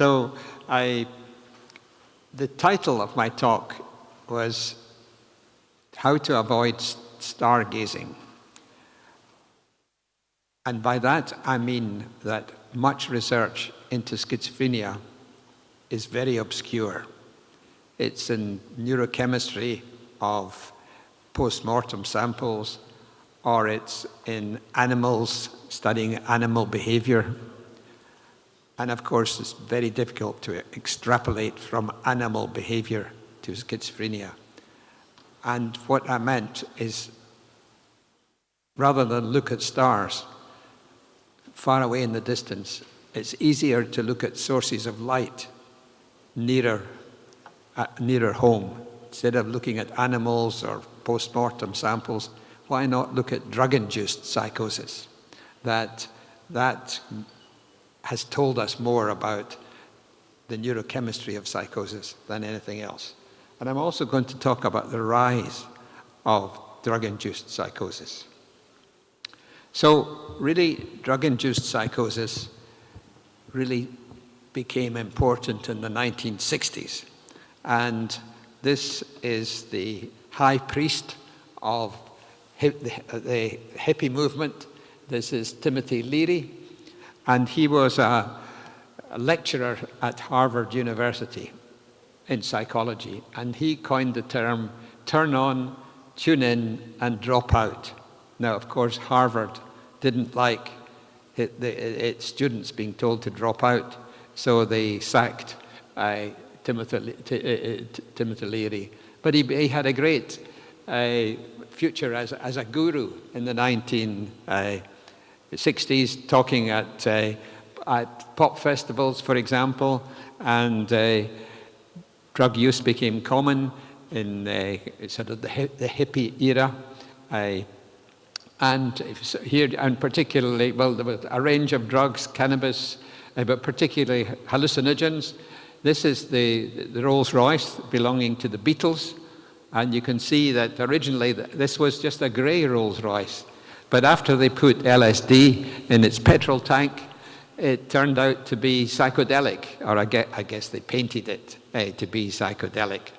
So the title of my talk was How to Avoid Stargazing. And by that I mean that much research into schizophrenia is very obscure. It's in neurochemistry of post-mortem samples, or it's in animals, studying animal behavior. And of course, it's very difficult to extrapolate from animal behavior to schizophrenia. And what I meant is, rather than look at stars far away in the distance, it's easier to look at sources of light nearer home. Instead of looking at animals or post-mortem samples, why not look at drug-induced psychosis? That has told us more about the neurochemistry of psychosis than anything else. And I'm also going to talk about the rise of drug-induced psychosis. So really, drug-induced psychosis really became important in the 1960s. And this is the high priest of the hippie movement. This is Timothy Leary. And he was a lecturer at Harvard University in psychology. And he coined the term, turn on, tune in, and drop out. Now, of course, Harvard didn't like its students being told to drop out, so they sacked Timothy Leary. But he had a great future as a guru in the 1960s, talking at pop festivals, for example, and drug use became common in sort of the hippie era. And here, and particularly, well, there was a range of drugs, cannabis, but particularly hallucinogens. This is the Rolls Royce belonging to the Beatles. And you can see that originally this was just a grey Rolls Royce. But after they put LSD in its petrol tank, it turned out to be psychedelic, or I guess they painted it to be psychedelic.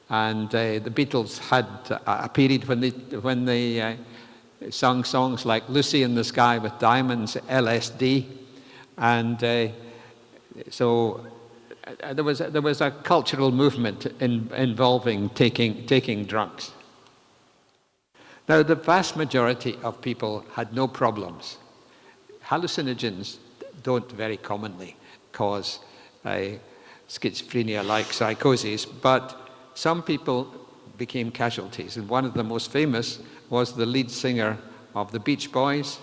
And the Beatles had a period when they sung songs like Lucy in the Sky with Diamonds, LSD, and so there was a cultural movement involving taking drugs. Now, the vast majority of people had no problems. Hallucinogens don't very commonly cause schizophrenia-like psychoses, but some people became casualties, and one of the most famous was the lead singer of the Beach Boys.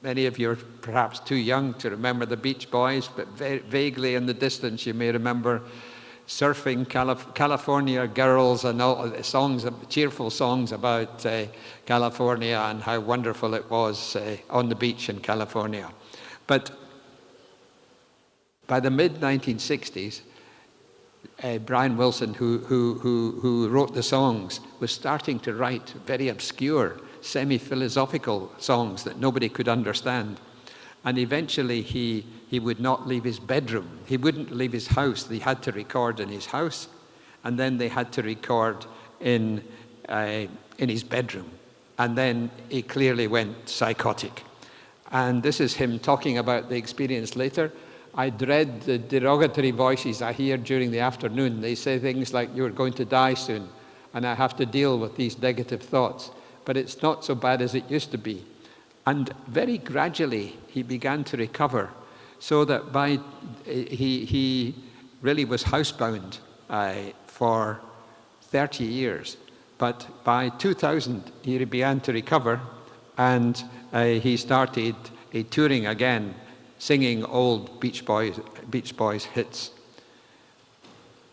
Many of you are perhaps too young to remember the Beach Boys, but vaguely in the distance you may remember surfing California girls and all songs, cheerful songs about California and how wonderful it was on the beach in California. But by the mid-1960s, Brian Wilson, who wrote the songs, was starting to write very obscure, semi-philosophical songs that nobody could understand. And eventually he would not leave his bedroom. He wouldn't leave his house. They had to record in his house, and then they had to record in his bedroom. And then he clearly went psychotic. And this is him talking about the experience later. I dread the derogatory voices I hear during the afternoon. They say things like, you're going to die soon, and I have to deal with these negative thoughts. But it's not so bad as it used to be. And very gradually, he began to recover, so that he really was housebound for 30 years. But by 2000, he began to recover, and he started touring again, singing old Beach Boys hits.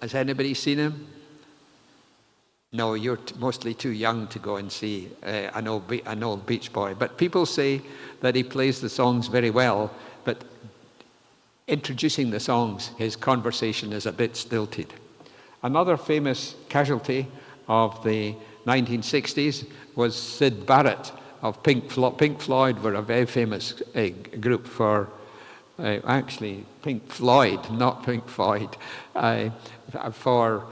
Has anybody seen him? No, you're mostly too young to go and see an old Beach Boy. But people say that he plays the songs very well, but introducing the songs, his conversation is a bit stilted. Another famous casualty of the 1960s was Syd Barrett of Pink Floyd. Pink Floyd were a very famous group for actually Pink Floyd, not Pink Floyd, for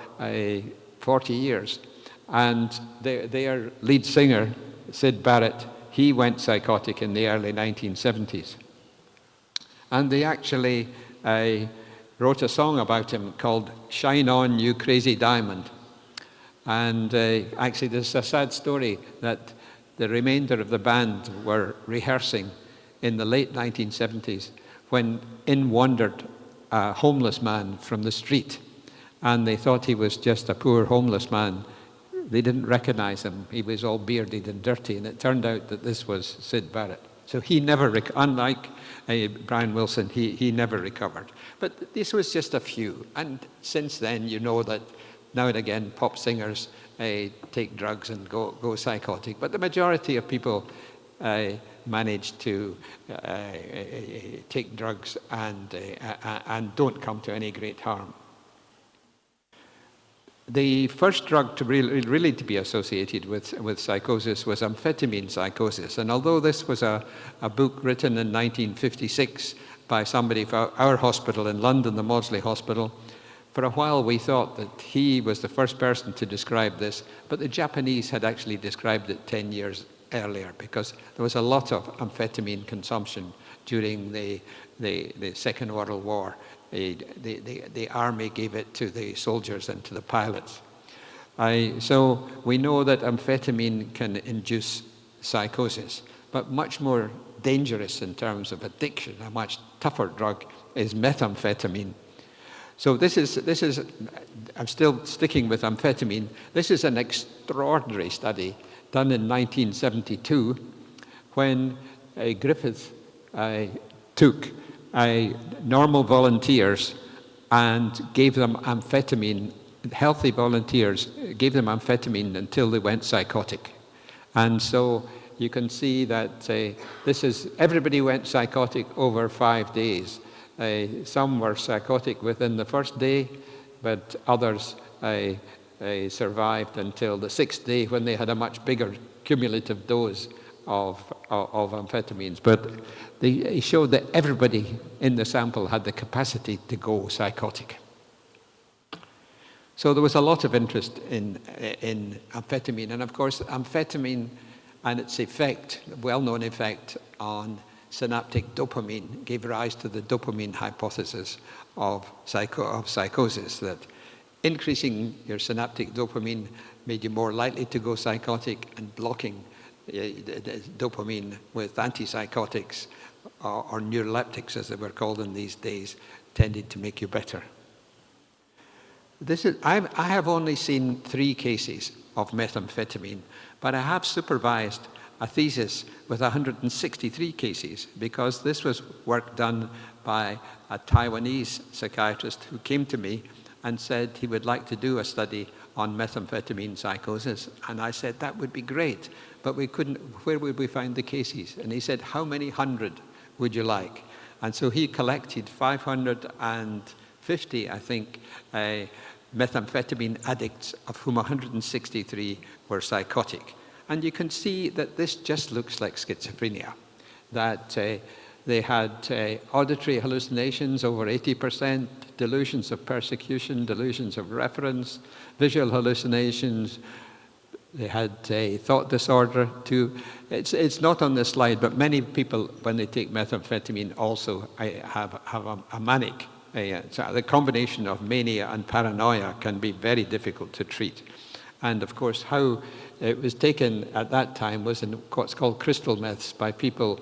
40 years. And their lead singer, Syd Barrett, he went psychotic in the early 1970s. And they actually wrote a song about him called Shine On, You Crazy Diamond. And actually there's a sad story that the remainder of the band were rehearsing in the late 1970s when in wandered a homeless man from the street. And they thought he was just a poor homeless man. They didn't recognize him. He was all bearded and dirty, and it turned out that this was Syd Barrett. So he never, unlike Brian Wilson, he never recovered. But this was just a few. And since then, you know that now and again, pop singers take drugs and go psychotic. But the majority of people manage to take drugs and don't come to any great harm. The first drug to really to be associated with psychosis was amphetamine psychosis. And although this was a book written in 1956 by somebody for our hospital in London, the Maudsley Hospital, for a while we thought that he was the first person to describe this, but the Japanese had actually described it 10 years earlier because there was a lot of amphetamine consumption during the Second World War. The army gave it to the soldiers and to the pilots. So we know that amphetamine can induce psychosis, but much more dangerous in terms of addiction, a much tougher drug, is methamphetamine. So this is, I'm still sticking with amphetamine. This is an extraordinary study done in 1972 when Griffith took normal volunteers and gave them amphetamine, healthy volunteers, gave them amphetamine until they went psychotic. And so you can see that everybody went psychotic over 5 days. Some were psychotic within the first day, but others survived until the 6th day when they had a much bigger cumulative dose of amphetamines. But he showed that everybody in the sample had the capacity to go psychotic. So there was a lot of interest in amphetamine. And of course, amphetamine and its effect, well-known effect on synaptic dopamine, gave rise to the dopamine hypothesis of psychosis, that increasing your synaptic dopamine made you more likely to go psychotic, and blocking dopamine with antipsychotics or neuroleptics, as they were called in these days, tended to make you better. I have only seen 3 cases of methamphetamine, but I have supervised a thesis with 163 cases, because this was work done by a Taiwanese psychiatrist who came to me and said he would like to do a study on methamphetamine psychosis. And I said, that would be great, but we couldn't, where would we find the cases? And he said, how many hundred would you like? And so he collected 550, I think, methamphetamine addicts, of whom 163 were psychotic. And you can see that this just looks like schizophrenia, that they had auditory hallucinations, over 80%, delusions of persecution, delusions of reference, visual hallucinations. They had a thought disorder too. It's not on this slide, but many people, when they take methamphetamine, also have a manic. So the combination of mania and paranoia can be very difficult to treat. And of course, how it was taken at that time was in what's called crystal meths, by people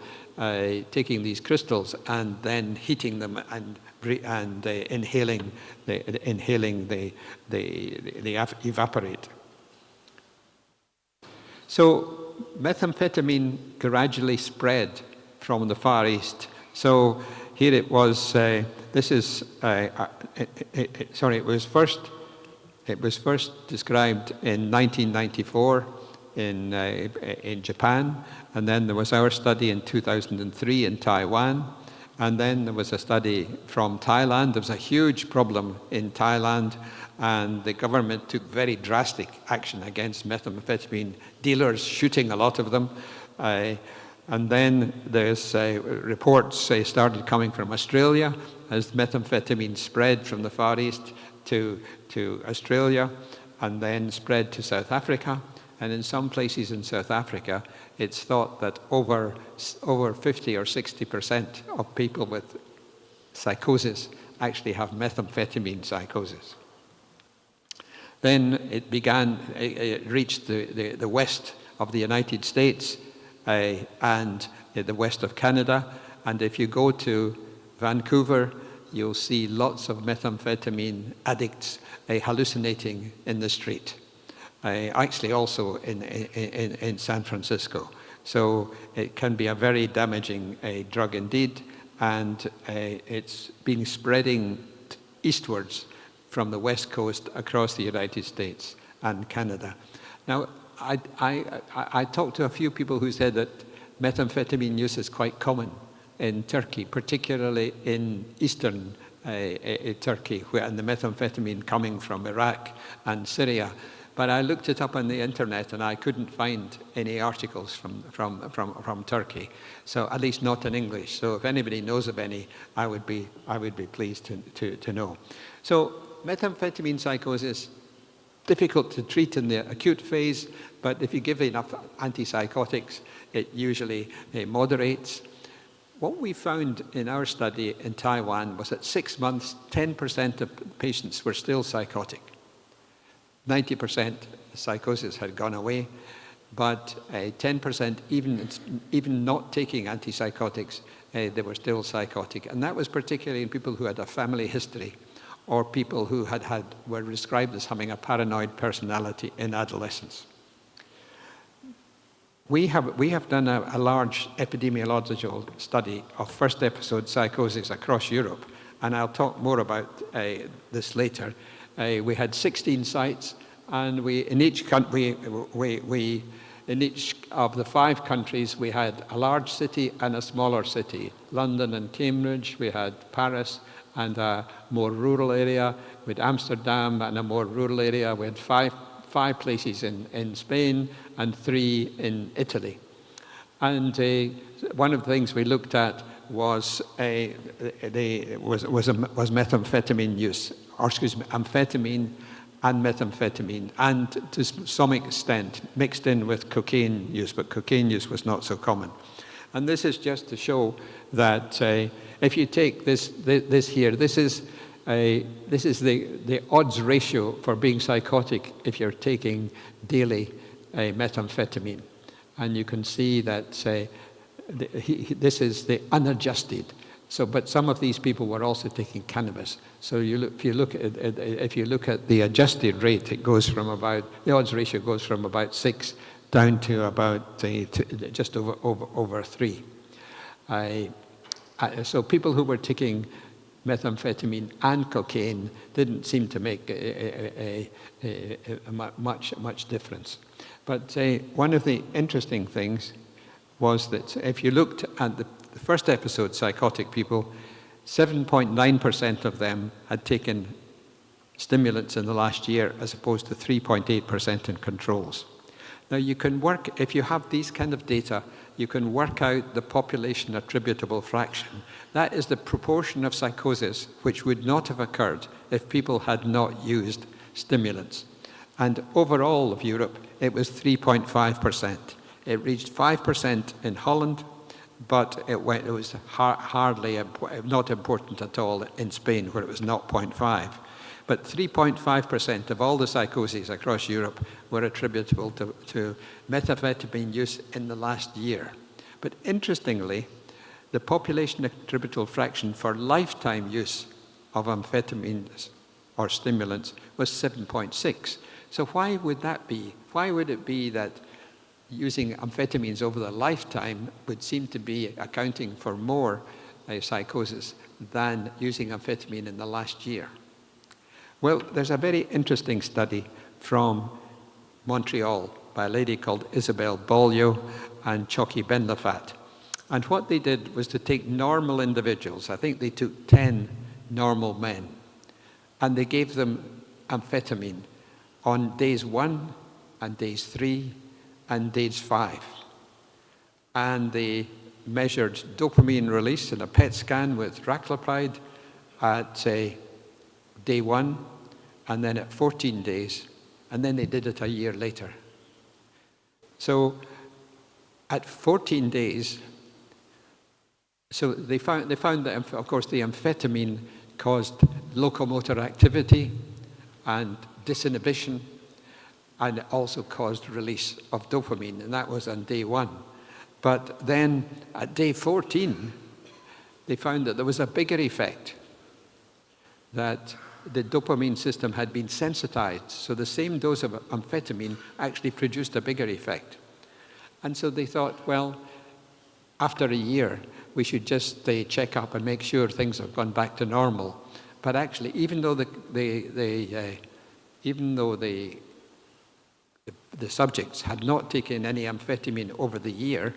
taking these crystals and then heating them and inhaling they evaporate. So methamphetamine gradually spread from the Far East. So here it was. It was first described in 1994 in Japan, and then there was our study in 2003 in Taiwan, and then there was a study from Thailand. There was a huge problem in Thailand, and the government took very drastic action against methamphetamine dealers, shooting a lot of them. And then there's reports started coming from Australia as methamphetamine spread from the Far East to Australia, and then spread to South Africa. And in some places in South Africa, it's thought that over 50 or 60% of people with psychosis actually have methamphetamine psychosis. Then it reached the west of the United States and the west of Canada. And if you go to Vancouver, you'll see lots of methamphetamine addicts hallucinating in the street. Actually also in San Francisco. So it can be a very damaging drug indeed, and it's been spreading eastwards from the west coast across the United States and Canada. Now, I talked to a few people who said that methamphetamine use is quite common in Turkey, particularly in eastern Turkey, and the methamphetamine coming from Iraq and Syria. But I looked it up on the internet and I couldn't find any articles from Turkey, so at least not in English. So if anybody knows of any, I would be pleased to know. So methamphetamine psychosis, difficult to treat in the acute phase, but if you give enough antipsychotics, it usually moderates. What we found in our study in Taiwan was at 6 months, 10% of patients were still psychotic. 90% psychosis had gone away, but 10%, even not taking antipsychotics, they were still psychotic. And that was particularly in people who had a family history, or people who were described as having a paranoid personality in adolescence. We have done a large epidemiological study of first episode psychosis across Europe, and I'll talk more about this later. We had 16 sites, and in each of the 5 countries, we had a large city and a smaller city. London and Cambridge, we had Paris and a more rural area. We had Amsterdam and a more rural area. We had five places in Spain and 3 in Italy. And one of the things we looked at was methamphetamine use, or excuse me, amphetamine and methamphetamine, and to some extent mixed in with cocaine use, but cocaine use was not so common. And this is just to show that if you take this here, this is the odds ratio for being psychotic if you're taking daily methamphetamine. And you can see that this is the unadjusted. So, but some of these people were also taking cannabis. So if you look at the adjusted rate, it goes from the odds ratio goes from about 6 down to about just over 3. So people who were taking methamphetamine and cocaine didn't seem to make much difference. But one of the interesting things was that if you looked at the first episode psychotic people, 7.9% of them had taken stimulants in the last year, as opposed to 3.8% in controls. Now you can work, if you have these kind of data, you can work out the population attributable fraction. That is the proportion of psychosis which would not have occurred if people had not used stimulants. And overall of Europe, it was 3.5%. It reached 5% in Holland, but it was hardly not important at all in Spain, where it was 0.5. But 3.5% of all the psychoses across Europe were attributable to methamphetamine use in the last year. But interestingly, the population attributable fraction for lifetime use of amphetamines or stimulants was 7.6. So why would that be? Why would it be that using amphetamines over the lifetime would seem to be accounting for more psychosis than using amphetamine in the last year? Well, there's a very interesting study from Montreal by a lady called Isabelle Beaulieu and Choki Benlafat. And what they did was to take normal individuals. I think they took 10 normal men, and they gave them amphetamine on days 1 and days 3 and days 5. and they measured dopamine release in a PET scan with raclopride at, say, day 1, and then at 14 days, and then they did it a year later. So at 14 days, so they found that, of course, the amphetamine caused locomotor activity and disinhibition, and it also caused release of dopamine, and that was on day 1. But then at day 14, they found that there was a bigger effect, that the dopamine system had been sensitized, so the same dose of amphetamine actually produced a bigger effect. And so they thought, well, after a year, we should just check up and make sure things have gone back to normal. But actually, even though the subjects had not taken any amphetamine over the year,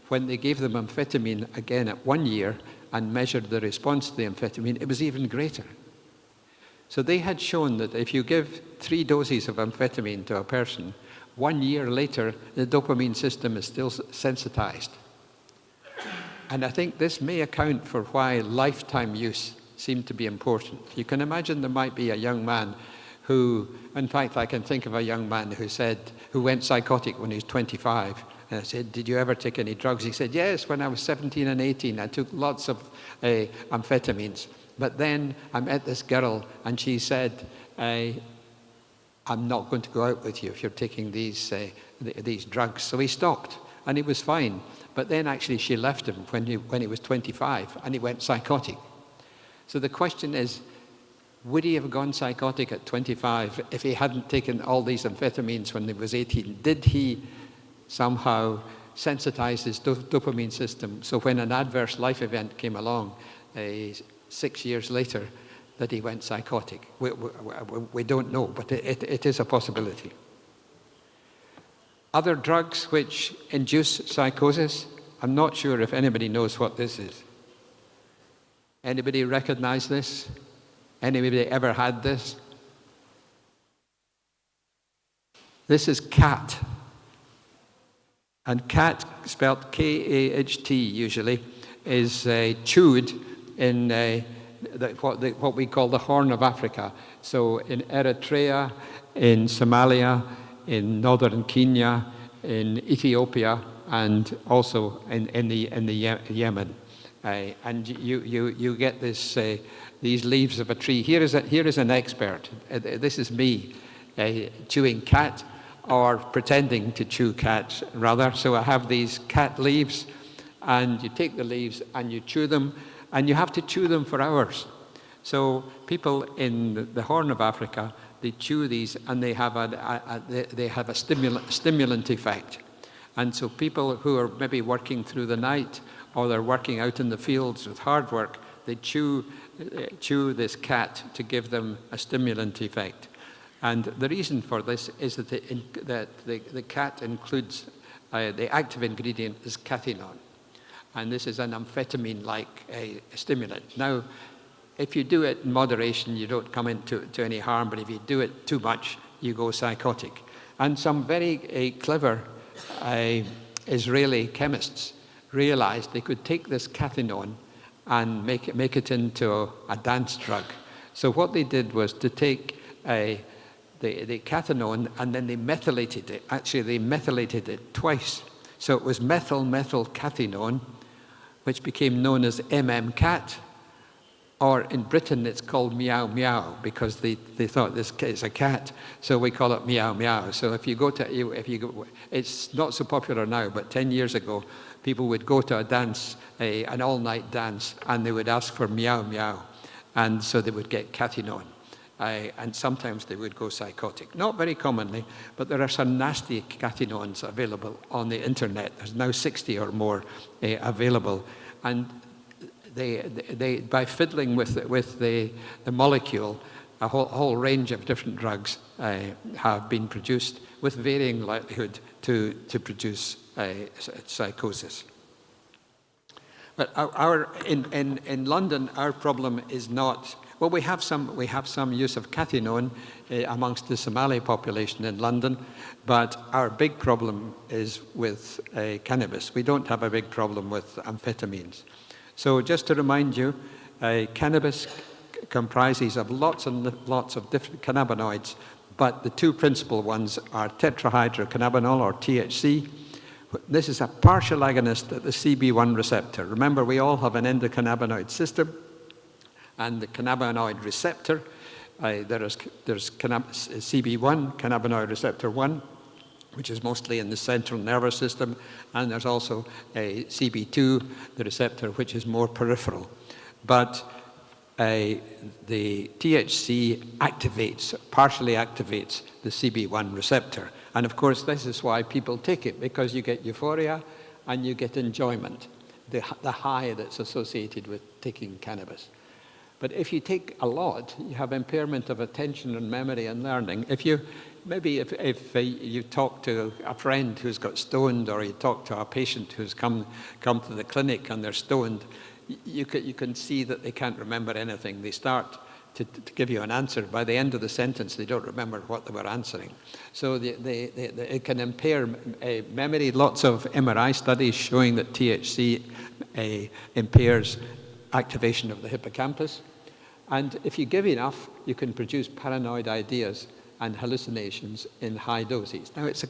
when they gave them amphetamine again at 1 year and measured the response to the amphetamine, it was even greater. So they had shown that if you give 3 doses of amphetamine to a person, 1 year later, the dopamine system is still sensitized. And I think this may account for why lifetime use seemed to be important. You can imagine there might be a young man who, in fact, I can think of a young man who went psychotic when he was 25. And I said, did you ever take any drugs? He said, yes, when I was 17 and 18, I took lots of amphetamines. But then I met this girl, and she said, I'm not going to go out with you if you're taking these drugs. So he stopped, and he was fine. But then actually she left him when he was 25, and he went psychotic. So the question is, would he have gone psychotic at 25 if he hadn't taken all these amphetamines when he was 18? Did he somehow sensitize his dopamine system so when an adverse life event came along 6 years later that he went psychotic? We don't know, but it is a possibility. Other drugs which induce psychosis, I'm not sure if anybody knows what this is. Anybody recognize this? Anybody ever had this? This is cat. And cat, spelled K-A-H-T usually, is chewed in what we call the Horn of Africa. So in Eritrea, in Somalia, in northern Kenya, in Ethiopia, and also in the Yemen. And you get these leaves of a tree. Here is an expert. This is me chewing cat, or pretending to chew cat, rather. So I have these cat leaves, and you take the leaves and you chew them, and you have to chew them for hours. So people in the Horn of Africa, they chew these, and they have a stimulant effect. And so people who are maybe working through the night, or they're working out in the fields with hard work, they chew this cat to give them a stimulant effect. And the reason for this is that the cat includes, the active ingredient is cathinone. And this is an amphetamine-like stimulant. Now, if you do it in moderation, you don't come into any harm, but if you do it too much, you go psychotic. And some very clever Israeli chemists realized they could take this cathinone and make it into a dance drug. So what they did was to take the cathinone, and then they methylated it. Actually, they methylated it twice. So it was methyl-cathinone, which became known as MM-cat, or in Britain it's called meow meow, because they thought this is a cat, so we call it meow meow. So if you go, it's not so popular now, but 10 years ago, people would go to a dance, an all-night dance, and they would ask for meow meow, and so they would get cathinone. And sometimes they would go psychotic. Not very commonly, but there are some nasty cathinones available on the internet. There's now 60 or more available. And they by fiddling with the molecule, a whole range of different drugs have been produced with varying likelihood to produce psychosis. But in London, our problem is not Well, we have some use of cathinone amongst the Somali population in London, but our big problem is with cannabis. We don't have a big problem with amphetamines. So just to remind you, cannabis comprises of lots and lots of different cannabinoids, but the two principal ones are tetrahydrocannabinol, or THC. This is a partial agonist at the CB1 receptor. Remember, we all have an endocannabinoid system, and the cannabinoid receptor, there's CB1, cannabinoid receptor 1, which is mostly in the central nervous system, and there's also a CB2, the receptor, which is more peripheral. But the THC partially activates the CB1 receptor. And of course, this is why people take it, because you get euphoria and you get enjoyment, the high that's associated with taking cannabis. But if you take a lot, you have impairment of attention and memory and learning. If you talk to a friend who's got stoned, or you talk to a patient who's come to the clinic and they're stoned, you can see that they can't remember anything. They start to give you an answer. By the end of the sentence, they don't remember what they were answering. So it can impair memory. Lots of MRI studies showing that THC impairs activation of the hippocampus. And if you give enough, you can produce paranoid ideas and hallucinations in high doses. Now, it's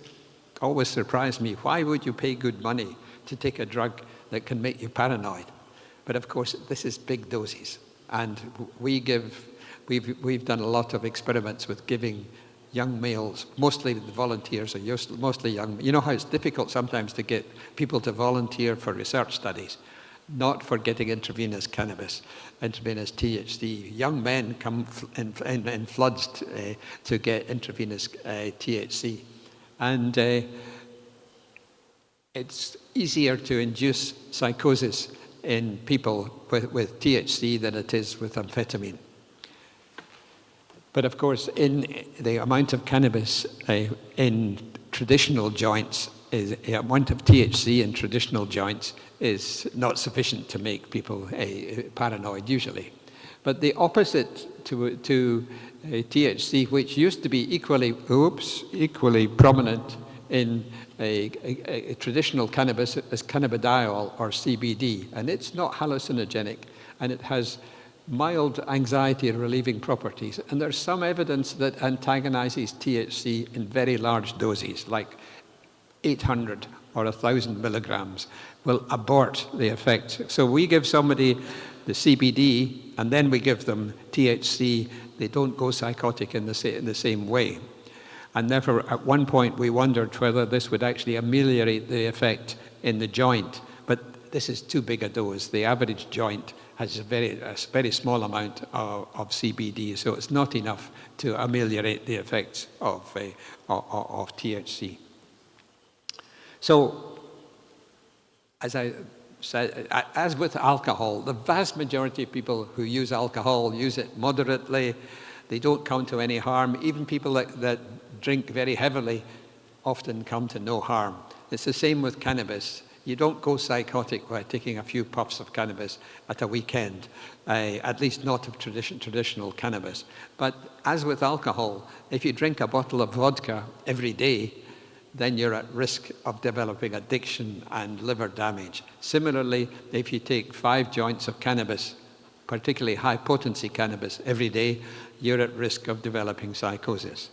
always surprised me, why would you pay good money to take a drug that can make you paranoid? But of course, this is big doses. And we've done a lot of experiments with giving young males, mostly the volunteers are mostly young. You know how it's difficult sometimes to get people to volunteer for research studies, not for getting intravenous cannabis, intravenous THC. Young men come in floods to get intravenous THC. And it's easier to induce psychosis in people with THC than it is with amphetamine. But of course, in the amount of cannabis in traditional joints, the amount of THC in traditional joints is not sufficient to make people paranoid usually. But the opposite to THC, which used to be equally prominent in a traditional cannabis, is cannabidiol, or CBD, and it's not hallucinogenic, and it has mild anxiety relieving properties. And there's some evidence that antagonizes THC in very large doses, like 800 or 1,000 milligrams, will abort the effect. So we give somebody the CBD and then we give them THC. They don't go psychotic in the same way. And therefore, at one point, we wondered whether this would actually ameliorate the effect in the joint. But this is too big a dose. The average joint has a very small amount of CBD, so it's not enough to ameliorate the effects of THC. So, as I said, as with alcohol, the vast majority of people who use alcohol use it moderately. They don't come to any harm. Even people that drink very heavily often come to no harm. It's the same with cannabis. You don't go psychotic by taking a few puffs of cannabis at a weekend, at least not of traditional cannabis. But as with alcohol, if you drink a bottle of vodka every day, then you're at risk of developing addiction and liver damage. Similarly, if you take 5 joints of cannabis, particularly high-potency cannabis, every day, you're at risk of developing psychosis.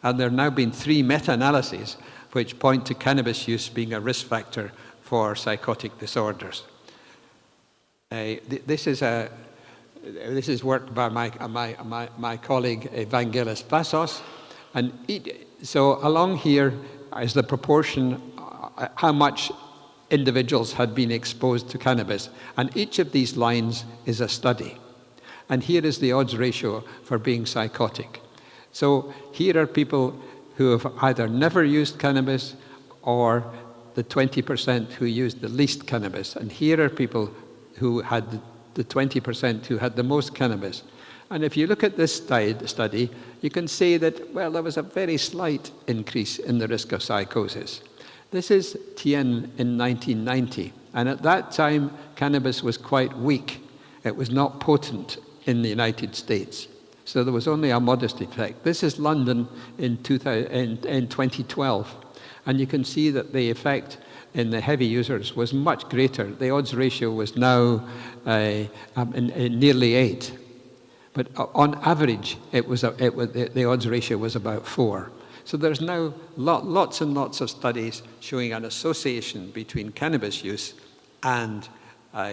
And there have now been 3 meta-analyses which point to cannabis use being a risk factor for psychotic disorders. This is work by my colleague Evangelos Vassos, and so along here is the proportion, how much individuals had been exposed to cannabis, and each of these lines is a study. And here is the odds ratio for being psychotic. So here are people who have either never used cannabis or the 20% who used the least cannabis. And here are people who had the 20% who had the most cannabis. And if you look at this study, you can see that, well, there was a very slight increase in the risk of psychosis. This is Tien in 1990. And at that time, cannabis was quite weak. It was not potent. in the United States. So there was only a modest effect. This is London in 2012. And you can see that the effect in the heavy users was much greater. The odds ratio was now nearly 8. But on average, the odds ratio was about 4. So there's now lots and lots of studies showing an association between cannabis use and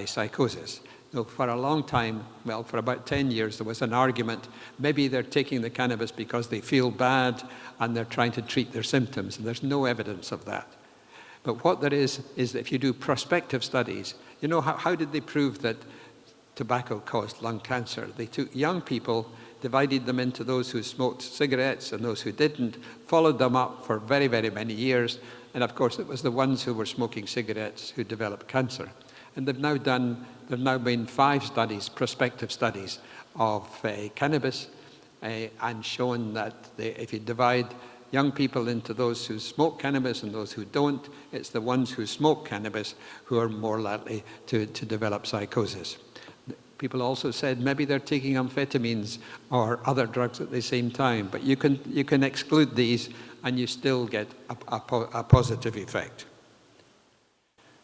psychosis. So for a long time, well, for about 10 years, there was an argument, maybe they're taking the cannabis because they feel bad and they're trying to treat their symptoms, and there's no evidence of that. But what there is that if you do prospective studies, you know, how did they prove that tobacco caused lung cancer? They took young people, divided them into those who smoked cigarettes and those who didn't, followed them up for very, very many years, and of course it was the ones who were smoking cigarettes who developed cancer. And there've now been 5 studies, prospective studies of cannabis, and shown that if you divide young people into those who smoke cannabis and those who don't, it's the ones who smoke cannabis who are more likely to develop psychosis. People also said maybe they're taking amphetamines or other drugs at the same time, but you can exclude these and you still get a positive effect.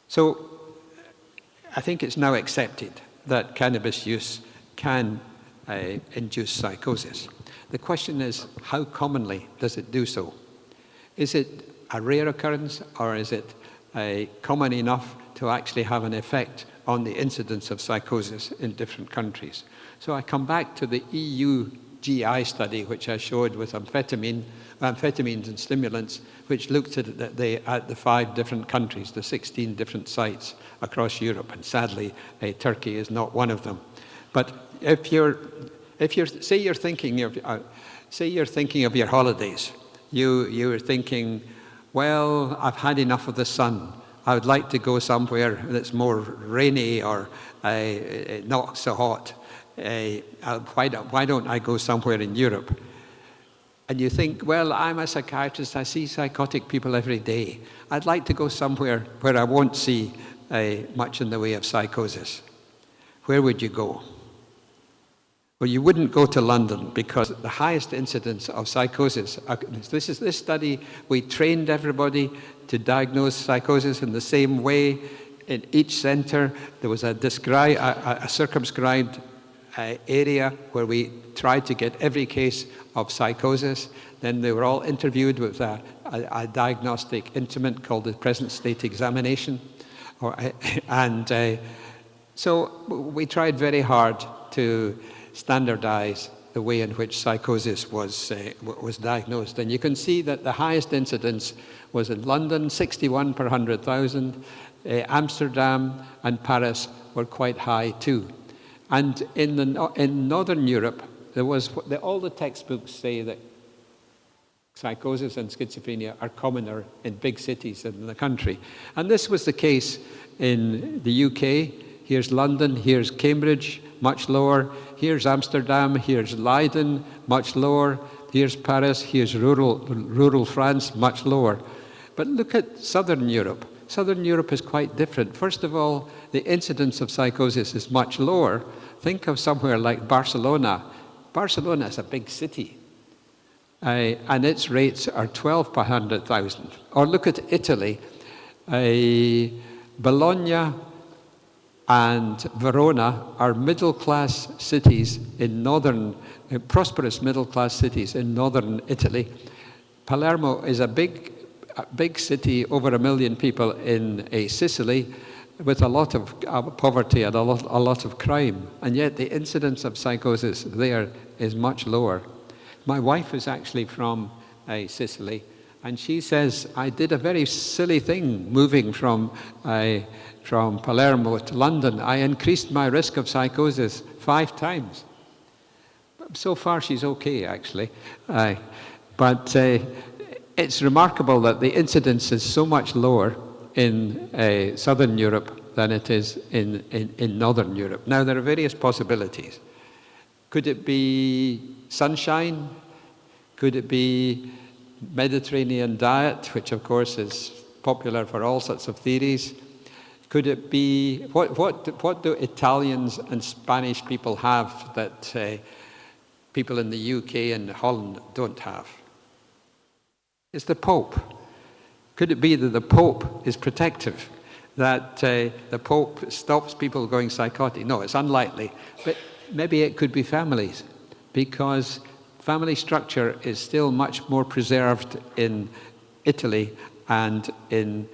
So I think it's now accepted that cannabis use can induce psychosis. The question is, how commonly does it do so? Is it a rare occurrence, or is it common enough to actually have an effect on the incidence of psychosis in different countries? So I come back to the EU GI study, which I showed with amphetamines and stimulants, which looked at the 5 different countries, the 16 different sites across Europe, and sadly, Turkey is not one of them. But say you're thinking of your holidays, you're thinking, well, I've had enough of the sun. I would like to go somewhere that's more rainy or not so hot. Why don't I go somewhere in Europe? And you think, well, I'm a psychiatrist, I see psychotic people every day. I'd like to go somewhere where I won't see much in the way of psychosis. Where would you go? Well, you wouldn't go to London, because the highest incidence of psychosis, this study, we trained everybody to diagnose psychosis in the same way. In each centre, there was a circumscribed area where we tried to get every case of psychosis. Then they were all interviewed with a diagnostic instrument called the present state examination. So we tried very hard to standardize the way in which psychosis was diagnosed. And you can see that the highest incidence was in London, 61 per 100,000. Amsterdam and Paris were quite high too. And in Northern Europe, all the textbooks say that psychosis and schizophrenia are commoner in big cities than in the country. And this was the case in the UK. Here's London, here's Cambridge, much lower. Here's Amsterdam, here's Leiden, much lower. Here's Paris, here's rural France, much lower. But look at Southern Europe. Southern Europe is quite different. First of all, the incidence of psychosis is much lower. Think of somewhere like Barcelona. Barcelona is a big city, and its rates are 12 per 100,000. Or look at Italy. Bologna and Verona are middle-class cities in prosperous middle-class cities in northern Italy. Palermo is a big city, over 1 million people in Sicily, with a lot of poverty and a lot of crime. And yet the incidence of psychosis there is much lower. My wife is actually from Sicily, and she says, I did a very silly thing moving from Palermo to London. I increased my risk of psychosis 5 times. So far she's okay, actually. But it's remarkable that the incidence is so much lower in Southern Europe than it is in Northern Europe. Now, there are various possibilities. Could it be sunshine? Could it be Mediterranean diet, which of course is popular for all sorts of theories? Could it be, what do Italians and Spanish people have that people in the UK and Holland don't have? It's the Pope. Could it be that the Pope is protective? That the Pope stops people going psychotic? No, it's unlikely. But maybe it could be families, because family structure is still much more preserved in Italy and in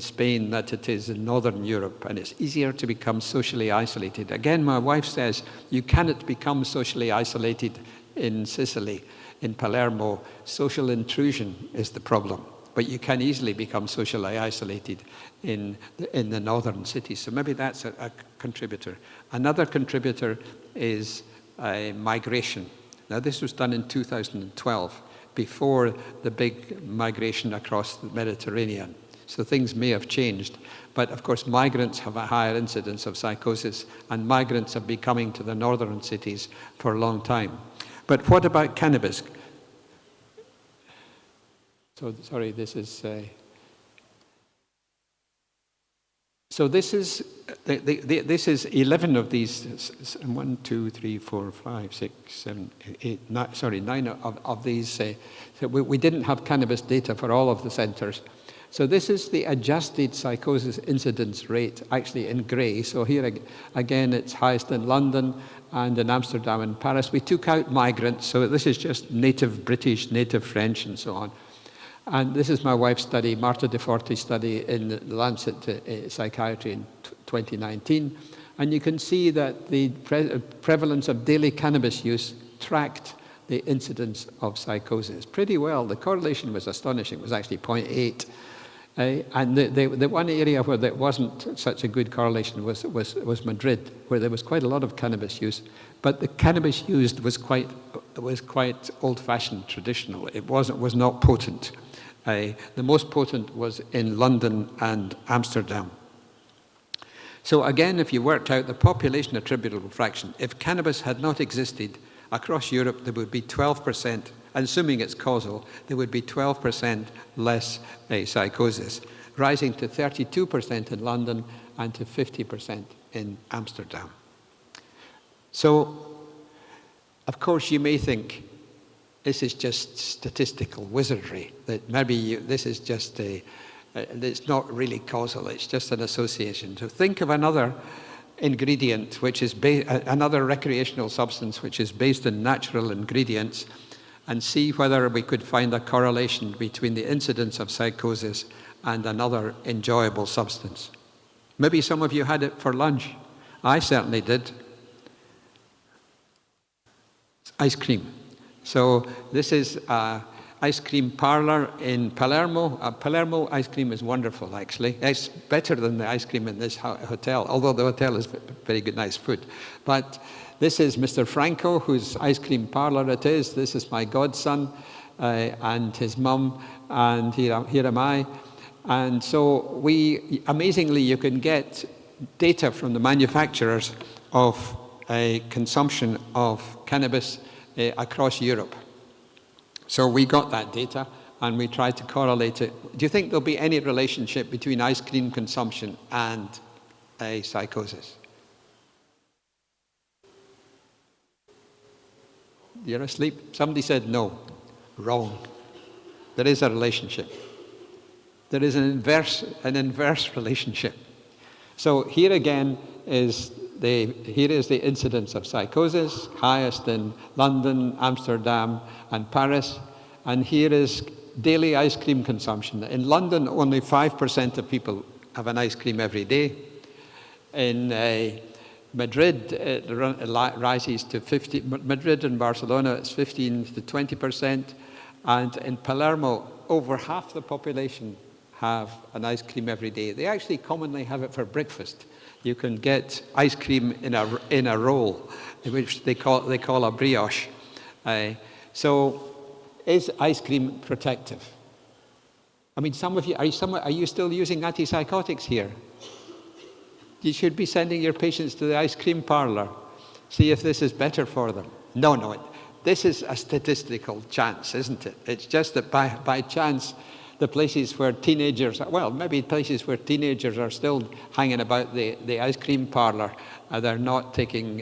Spain than it is in Northern Europe, and it's easier to become socially isolated. Again, my wife says you cannot become socially isolated in Sicily, in Palermo. Social intrusion is the problem, but you can easily become socially isolated in the northern cities. So maybe that's a contributor. Another contributor is migration. Now, this was done in 2012, before the big migration across the Mediterranean. So things may have changed. But of course, migrants have a higher incidence of psychosis, and migrants have been coming to the northern cities for a long time. But what about cannabis? So, sorry, this is... So this is 11 of these, 1, 2, 3, 4, 5, 6, 7, 8, 9, sorry, 9 of these. So we didn't have cannabis data for all of the centers. So this is the adjusted psychosis incidence rate, actually in grey. So here again, it's highest in London and in Amsterdam and Paris. We took out migrants, so this is just native British, native French, and so on. And this is my wife's study, Marta De Forti's study in the Lancet Psychiatry in 2019. And you can see that the prevalence of daily cannabis use tracked the incidence of psychosis pretty well. The correlation was astonishing. It was actually 0.8. And the one area where there wasn't such a good correlation was Madrid, where there was quite a lot of cannabis use. But the cannabis used was quite old-fashioned, traditional. It was not potent. The most potent was in London and Amsterdam. So again, if you worked out the population attributable fraction, if cannabis had not existed across Europe, there would be 12%, and assuming it's causal, there would be 12% less psychosis, rising to 32% in London and to 50% in Amsterdam. So, of course, you may think, this is just statistical wizardry, that maybe this is just it's not really causal, it's just an association. So think of another ingredient, which is another recreational substance, which is based on natural ingredients, and see whether we could find a correlation between the incidence of psychosis and another enjoyable substance. Maybe some of you had it for lunch. I certainly did. Ice cream. So this is an ice cream parlor in Palermo. Palermo ice cream is wonderful, actually. It's better than the ice cream in this hotel, although the hotel is very good, nice food. But this is Mr. Franco, whose ice cream parlor it is. This is my godson and his mum, and here am I. And so amazingly, you can get data from the manufacturers of consumption of cannabis across Europe. So we got that data and we tried to correlate it. Do you think there'll be any relationship between ice cream consumption and psychosis? You're asleep? Somebody said no. Wrong. There is a relationship. There is an inverse relationship. So here again here is the incidence of psychosis, highest in London, Amsterdam, and Paris. And here is daily ice cream consumption. In London, only 5% of people have an ice cream every day. In Madrid, it rises to 50. Madrid and Barcelona, it's 15 to 20%. And in Palermo, over half the population have an ice cream every day. They actually commonly have it for breakfast. You can get ice cream in a roll, which they call a brioche. So, is ice cream protective? I mean, some of you are you still using antipsychotics here? You should be sending your patients to the ice cream parlor. See if this is better for them. No. This is a statistical chance, isn't it? It's just that by chance, the places where teenagers, well, maybe places where teenagers are still hanging about the ice cream parlor, they're not taking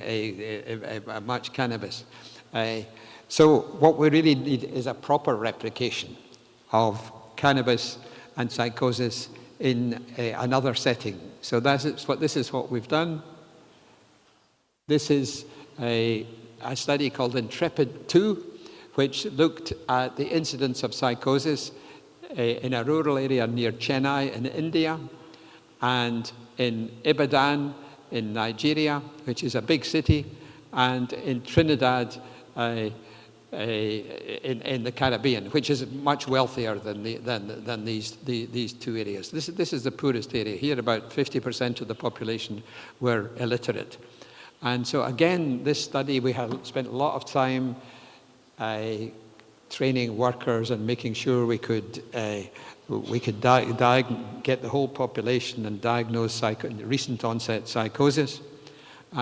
much cannabis. So what we really need is a proper replication of cannabis and psychosis in another setting. So this is what we've done. This is a study called Intrepid 2, which looked at the incidence of psychosis in a rural area near Chennai in India, and in Ibadan in Nigeria, which is a big city, and in Trinidad in the Caribbean, which is much wealthier than these two areas. This is the poorest area. Here, about 50% of the population were illiterate. And so again, this study, we have spent a lot of time training workers and making sure we could get the whole population and diagnose recent onset psychosis.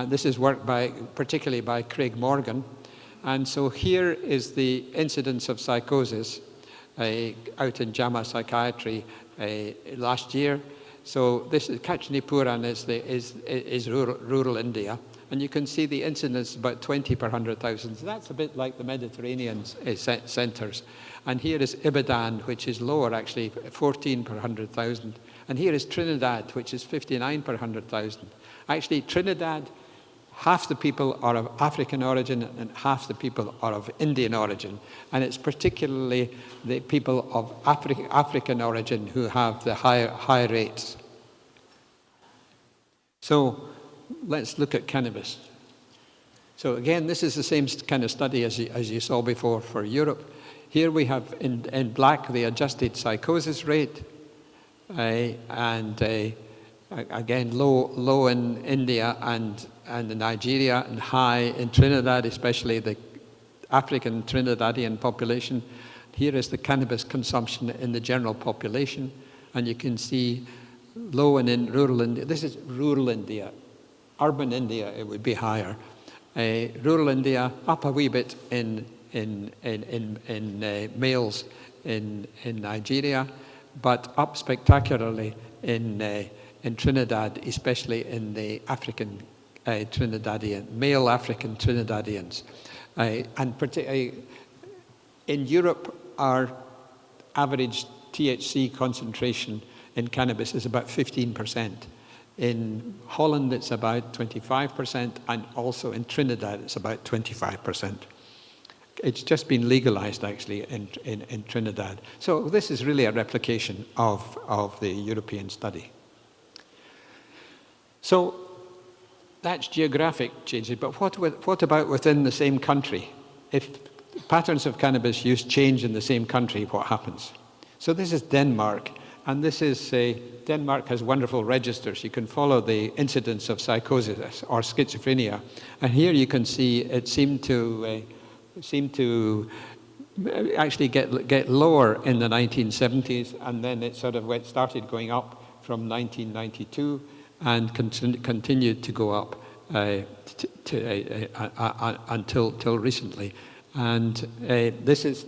This is work particularly by Craig Morgan. And so here is the incidence of psychosis out in JAMA Psychiatry last year. So this is Kachnipuram is rural India. And you can see the incidence about 20 per 100,000. So that's a bit like the Mediterranean centres. And here is Ibadan, which is lower, actually, 14 per 100,000. And here is Trinidad, which is 59 per 100,000. Actually, Trinidad, half the people are of African origin and half the people are of Indian origin. And it's particularly the people of African origin who have the high rates. So let's look at cannabis. So again, this is the same kind of study as you saw before for Europe. Here we have in black the adjusted psychosis rate, and again low in India and in Nigeria, and high in Trinidad, especially the African Trinidadian population. Here is the cannabis consumption in the general population, and you can see low in rural India. This is rural India. Urban India, it would be higher. Rural India, up a wee bit in males in Nigeria, but up spectacularly in Trinidad, especially in the African Trinidadian, male African Trinidadians. And particularly in Europe, our average THC concentration in cannabis is about 15%. In Holland, it's about 25%, and also in Trinidad, it's about 25%. It's just been legalized, actually, in Trinidad. So this is really a replication of the European study. So that's geographic changes, but what about within the same country? If patterns of cannabis use change in the same country, what happens? So this is Denmark. And this is Denmark has wonderful registers. You can follow the incidence of psychosis or schizophrenia. And here you can see it seemed to actually get lower in the 1970s, and then it sort of started going up from 1992 and continued to go up until recently. And this is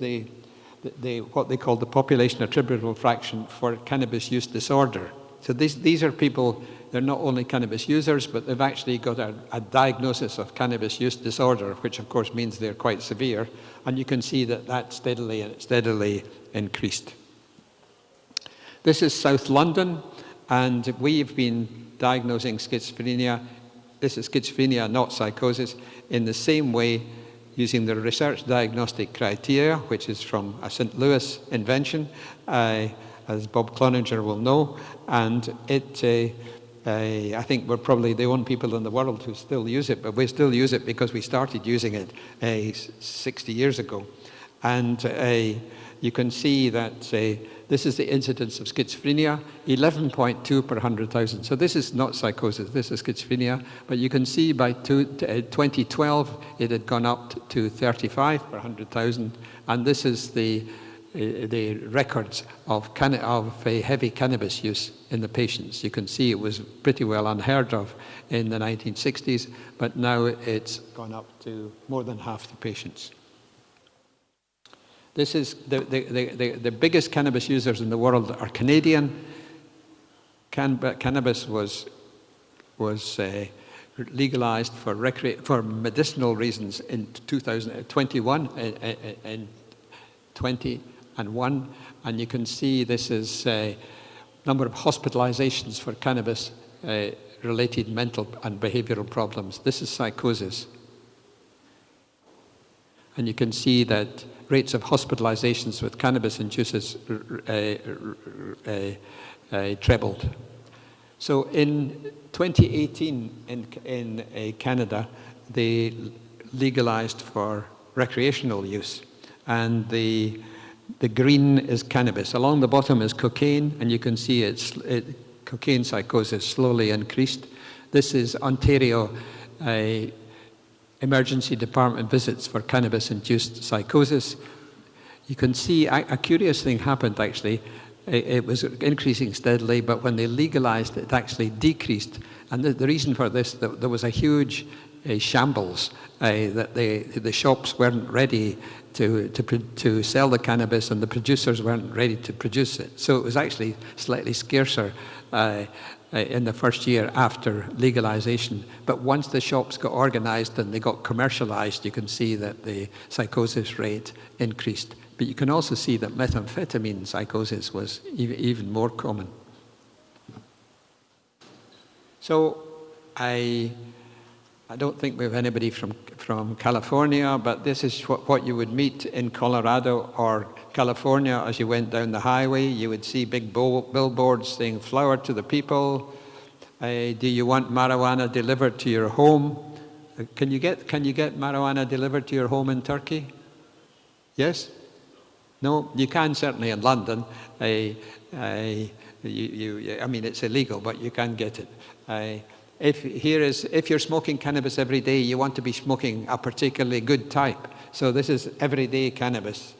what they call the population attributable fraction for cannabis use disorder. So these are people, they're not only cannabis users, but they've actually got a diagnosis of cannabis use disorder, which of course means they're quite severe. And you can see that steadily increased. This is South London, and we've been diagnosing schizophrenia. This is schizophrenia, not psychosis, in the same way, using the research diagnostic criteria, which is from a St. Louis invention, as Bob Cloninger will know. And I think we're probably the only people in the world who still use it, but we still use it because we started using it 60 years ago. And you can see that this is the incidence of schizophrenia, 11.2 per 100,000. So this is not psychosis, this is schizophrenia. But you can see by 2012, it had gone up to 35 per 100,000. And this is the records of heavy cannabis use in the patients. You can see it was pretty well unheard of in the 1960s, but now it's gone up to more than half the patients. This is the biggest cannabis users in the world are Canadian. Cannabis was legalized for medicinal reasons in 2021 in 2021, and you can see this is a number of hospitalizations for cannabis related mental and behavioral problems. This is psychosis. And you can see that rates of hospitalizations with cannabis-induced uses trebled. So in 2018 in Canada, they legalized for recreational use. And the green is cannabis. Along the bottom is cocaine, and you can see cocaine psychosis slowly increased. This is Ontario emergency department visits for cannabis-induced psychosis. You can see a curious thing happened actually. It was increasing steadily, but when they legalized, it actually decreased. And the reason for this, there was a huge shambles that the shops weren't ready to sell the cannabis, and the producers weren't ready to produce it. So it was actually slightly scarcer in the first year after legalization. But once the shops got organized and they got commercialized, you can see that the psychosis rate increased. But you can also see that methamphetamine psychosis was even more common. So I don't think we have anybody from California, but this is what you would meet in Colorado or California. As you went down the highway, you would see big billboards saying "Flower to the people." Do you want marijuana delivered to your home? Can you get marijuana delivered to your home in Turkey? Yes? No, you can certainly in London. I mean, it's illegal, but you can get it. If you're smoking cannabis every day, you want to be smoking a particularly good type. So this is everyday cannabis.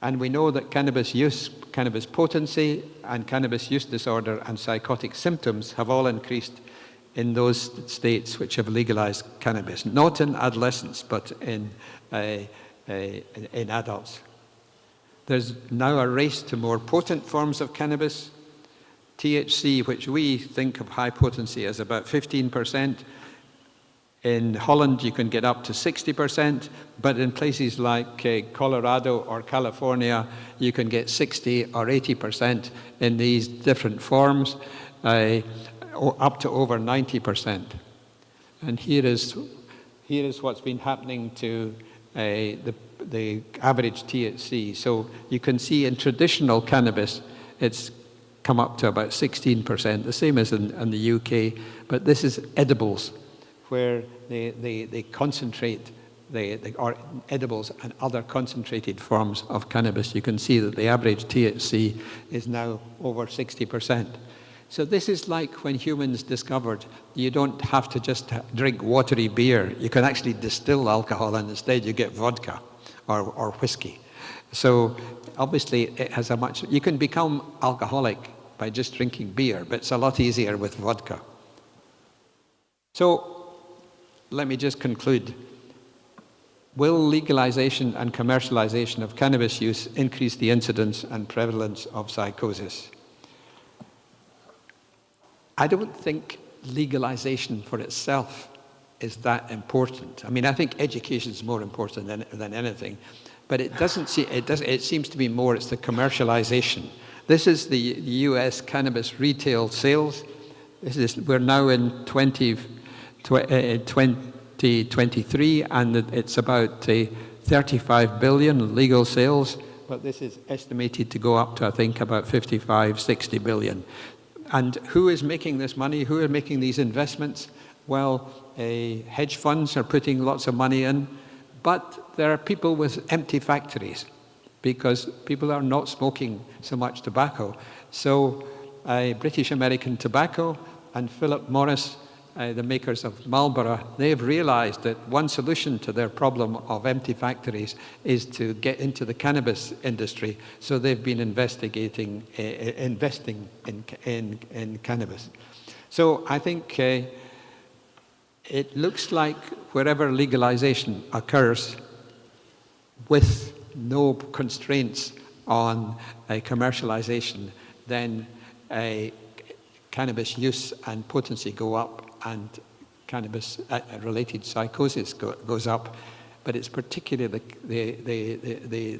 And we know that cannabis use, cannabis potency, and cannabis use disorder and psychotic symptoms have all increased in those states which have legalized cannabis. Not in adolescents, but in adults. There's now a race to more potent forms of cannabis. THC, which we think of high potency as about 15%. In Holland, you can get up to 60%, but in places like Colorado or California, you can get 60 or 80% in these different forms, up to over 90%. And here is what's been happening to the average THC. So you can see in traditional cannabis, it's come up to about 16%, the same as in the UK, but this is edibles, where they concentrate, or edibles and other concentrated forms of cannabis. You can see that the average THC is now over 60%. So this is like when humans discovered you don't have to just drink watery beer. You can actually distill alcohol, and instead you get vodka or whiskey. So obviously it has you can become alcoholic by just drinking beer, but it's a lot easier with vodka. So let me just conclude. Will legalization and commercialization of cannabis use increase the incidence and prevalence of psychosis? I don't think legalization for itself is that important. I mean, I think education is more important than anything, but it seems to be more, it's the commercialization. This is the US cannabis retail sales. We're now in 2023, and it's about 35 billion legal sales, but this is estimated to go up to, I think, about 55, 60 billion. And who is making this money? Who are making these investments? Well, hedge funds are putting lots of money in, but there are people with empty factories because people are not smoking so much tobacco. So British American Tobacco and Philip Morris, the makers of Marlboro, they've realized that one solution to their problem of empty factories is to get into the cannabis industry. So they've been investing in cannabis. So I think it looks like wherever legalization occurs with no constraints on commercialization, then cannabis use and potency go up, and cannabis-related psychosis goes up. But it's particularly the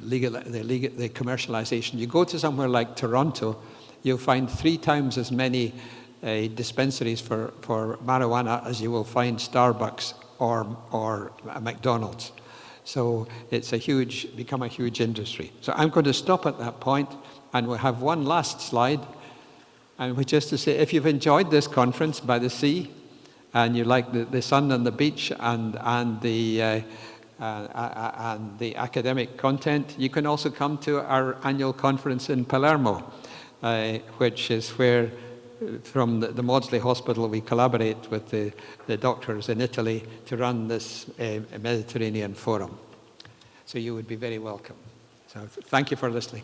commercialization. You go to somewhere like Toronto, you'll find 3 times as many dispensaries for marijuana as you will find Starbucks or McDonald's. So it's become a huge industry. So I'm going to stop at that point, and we'll have one last slide. And just to say, if you've enjoyed this conference by the sea, and you like the sun and the beach and the academic content, you can also come to our annual conference in Palermo, which is where, from the Maudsley Hospital, we collaborate with the doctors in Italy to run this Mediterranean Forum. So you would be very welcome. So thank you for listening.